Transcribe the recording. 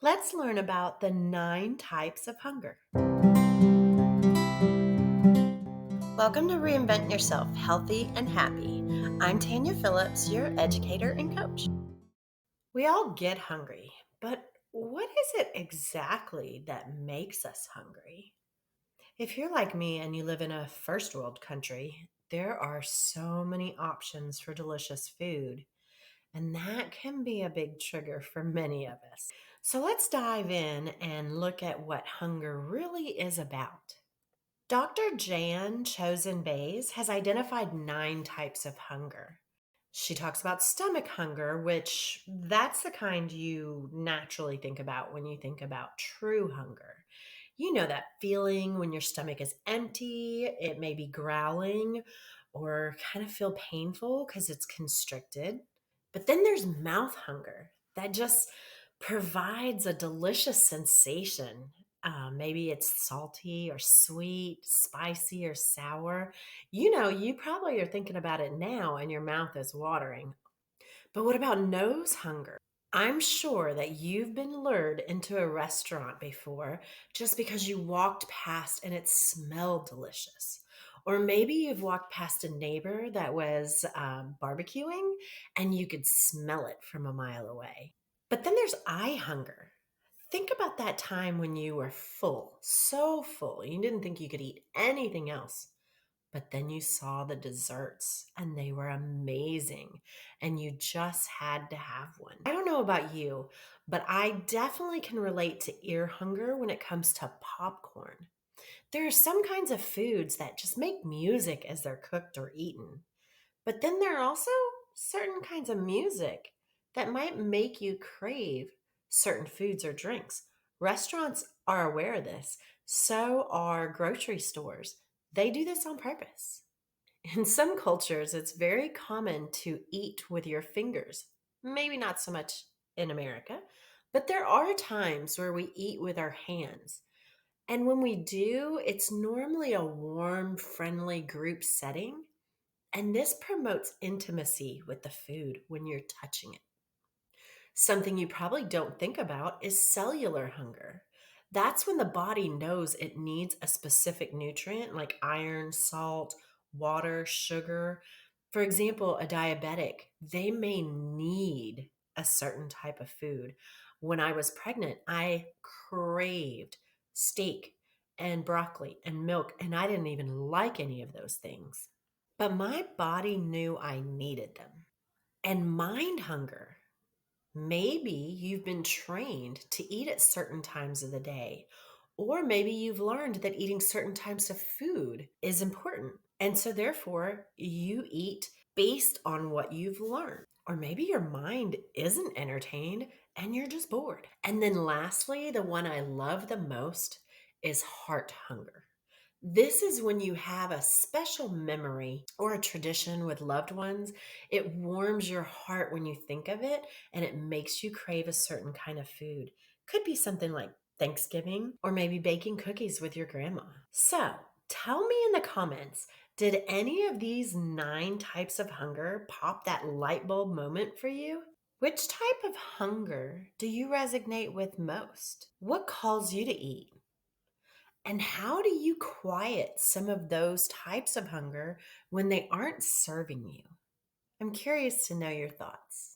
Let's learn about the 9 types of hunger. Welcome to Reinvent Yourself Healthy and Happy. I'm Tanya Phillips, your educator and coach. We all get hungry, but what is it exactly that makes us hungry? If you're like me and you live in a first world country, there are so many options for delicious food, and that can be a big trigger for many of us. So let's dive in and look at what hunger really is about. Dr. Jan Chozen Bays has identified 9 types of hunger. She talks about stomach hunger, which that's the kind you naturally think about when you think about true hunger. You know that feeling when your stomach is empty, it may be growling or kind of feel painful because it's constricted. But then there's mouth hunger that just provides a delicious sensation. Maybe it's salty or sweet, spicy or sour. You probably are thinking about it now and your mouth is watering. But what about nose hunger? I'm sure that you've been lured into a restaurant before just because you walked past and it smelled delicious. Or maybe you've walked past a neighbor that was barbecuing and you could smell it from a mile away. But then there's eye hunger. Think about that time when you were full, so full, you didn't think you could eat anything else. But then you saw the desserts and they were amazing and you just had to have one. I don't know about you, but I definitely can relate to ear hunger when it comes to popcorn. There are some kinds of foods that just make music as they're cooked or eaten. But then there are also certain kinds of music that might make you crave certain foods or drinks. Restaurants are aware of this, so are grocery stores. They do this on purpose. In some cultures, it's very common to eat with your fingers. Maybe not so much in America, but there are times where we eat with our hands. And when we do, it's normally a warm, friendly group setting, and this promotes intimacy with the food when you're touching it. Something you probably don't think about is cellular hunger. That's when the body knows it needs a specific nutrient like iron, salt, water, sugar. For example, a diabetic, they may need a certain type of food. When I was pregnant, I craved steak and broccoli and milk, and I didn't even like any of those things. But my body knew I needed them. And mind hunger. Maybe you've been trained to eat at certain times of the day, or maybe you've learned that eating certain types of food is important. And so, therefore, you eat based on what you've learned. Or maybe your mind isn't entertained and you're just bored. And then, lastly, the one I love the most is heart hunger. This is when you have a special memory or a tradition with loved ones. It warms your heart when you think of it and it makes you crave a certain kind of food. Could be something like Thanksgiving or maybe baking cookies with your grandma. So tell me in the comments, did any of these 9 types of hunger pop that light bulb moment for you? Which type of hunger do you resonate with most? What calls you to eat? And how do you quiet some of those types of hunger when they aren't serving you? I'm curious to know your thoughts.